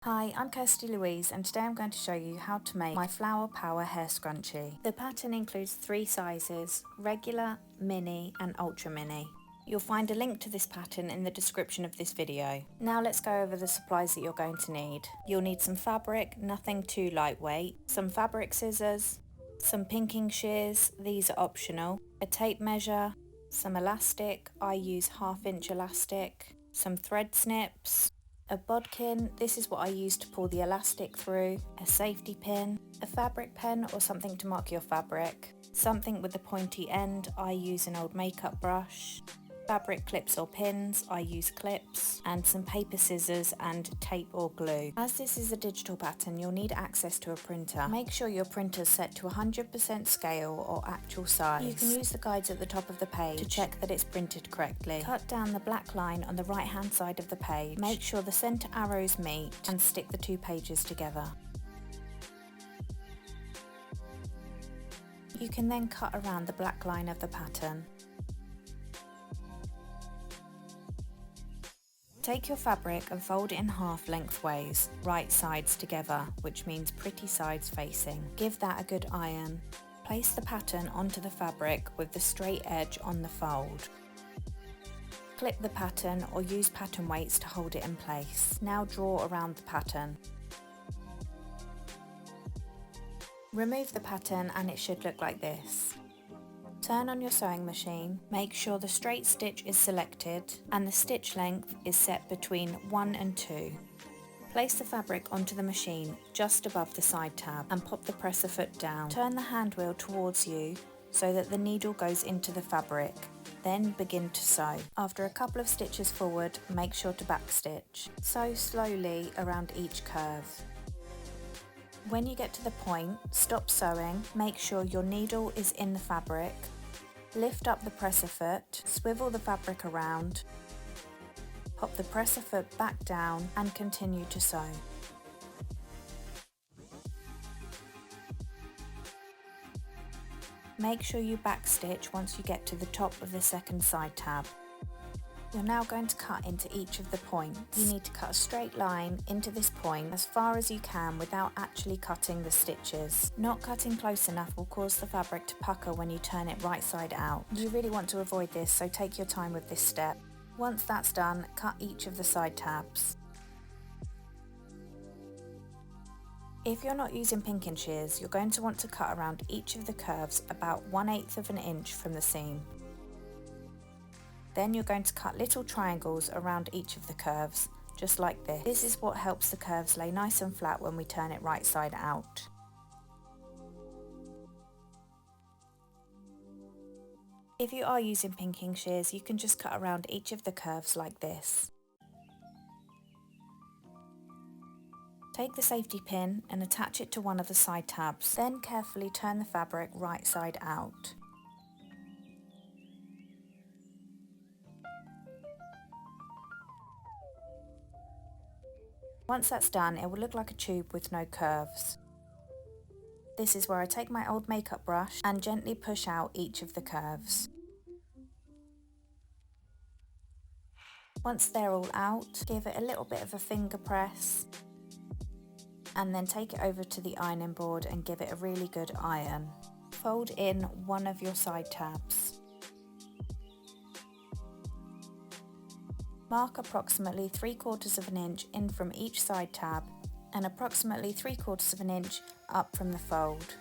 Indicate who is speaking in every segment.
Speaker 1: Hi, I'm Kirsty Louise and today I'm going to show you how to make my Flower Power hair scrunchie. The pattern includes 3 sizes, regular, mini and ultra mini. You'll find a link to this pattern in the description of this video. Now let's go over the supplies that you're going to need. You'll need some fabric, nothing too lightweight, some fabric scissors, some pinking shears, these are optional, a tape measure, some elastic, I use 1/2 inch elastic, some thread snips, a bodkin, this is what I use to pull the elastic through, a safety pin, a fabric pen or something to mark your fabric, something with a pointy end, I use an old makeup brush, fabric clips or pins, I use clips, and some paper scissors and tape or glue. As this is a digital pattern, you'll need access to a printer. Make sure your printer's set to 100% scale or actual size. You can use the guides at the top of the page to check that it's printed correctly. Cut down the black line on the right hand side of the page. Make sure the center arrows meet and stick the 2 pages together. You can then cut around the black line of the pattern. Take your fabric and fold it in half lengthways, right sides together, which means pretty sides facing. Give that a good iron. Place the pattern onto the fabric with the straight edge on the fold. Clip the pattern or use pattern weights to hold it in place. Now draw around the pattern. Remove the pattern and it should look like this. Turn on your sewing machine, make sure the straight stitch is selected and the stitch length is set between 1 and 2. Place the fabric onto the machine just above the side tab and pop the presser foot down. Turn the hand wheel towards you so that the needle goes into the fabric. Then begin to sew. After a couple of stitches forward, make sure to backstitch. Sew slowly around each curve. When you get to the point, stop sewing, make sure your needle is in the fabric, lift up the presser foot, swivel the fabric around, pop the presser foot back down and continue to sew. Make sure you backstitch once you get to the top of the second side tab. You're now going to cut into each of the points. You need to cut a straight line into this point as far as you can without actually cutting the stitches. Not cutting close enough will cause the fabric to pucker when you turn it right side out. You really want to avoid this, so take your time with this step. Once that's done, cut each of the side tabs. If you're not using pinking shears, you're going to want to cut around each of the curves about 1/8 of an inch from the seam. Then you're going to cut little triangles around each of the curves, just like this. This is what helps the curves lay nice and flat when we turn it right side out. If you are using pinking shears, you can just cut around each of the curves like this. Take the safety pin and attach it to one of the side tabs, then carefully turn the fabric right side out. Once that's done, it will look like a tube with no curves. This is where I take my old makeup brush and gently push out each of the curves. Once they're all out, give it a little bit of a finger press and then take it over to the ironing board and give it a really good iron. Fold in one of your side tabs. Mark approximately 3/4 of an inch in from each side tab and approximately 3/4 of an inch up from the fold.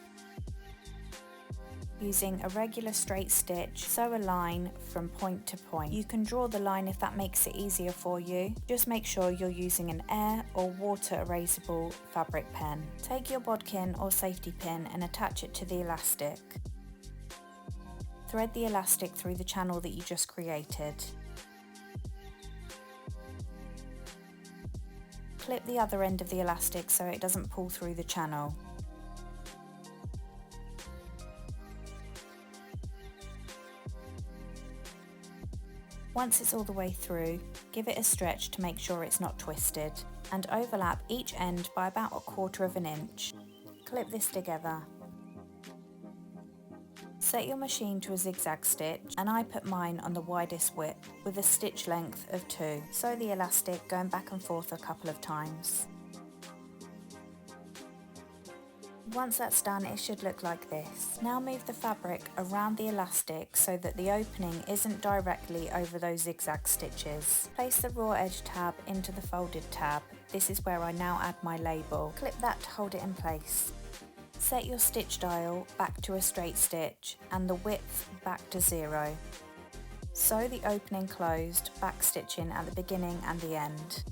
Speaker 1: Using a regular straight stitch, sew a line from point to point. You can draw the line if that makes it easier for you. Just make sure you're using an air or water erasable fabric pen. Take your bodkin or safety pin and attach it to the elastic. Thread the elastic through the channel that you just created. Clip the other end of the elastic so it doesn't pull through the channel. Once it's all the way through, give it a stretch to make sure it's not twisted, and overlap each end by about 1/4 of an inch. Clip this together. Set your machine to a zigzag stitch, and I put mine on the widest width with a stitch length of 2. Sew the elastic going back and forth a couple of times. Once that's done, it should look like this. Now move the fabric around the elastic so that the opening isn't directly over those zigzag stitches. Place the raw edge tab into the folded tab. This is where I now add my label. Clip that to hold it in place. Set your stitch dial back to a straight stitch and the width back to 0. Sew the opening closed, back stitching at the beginning and the end.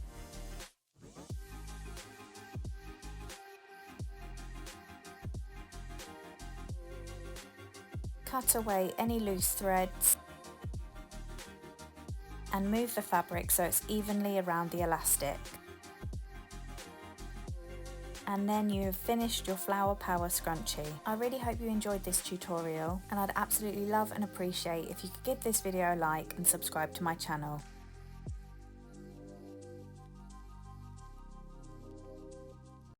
Speaker 1: Cut away any loose threads and move the fabric so it's evenly around the elastic. And then you have finished your Flower Power scrunchie. I really hope you enjoyed this tutorial, and I'd absolutely love and appreciate if you could give this video a like and subscribe to my channel.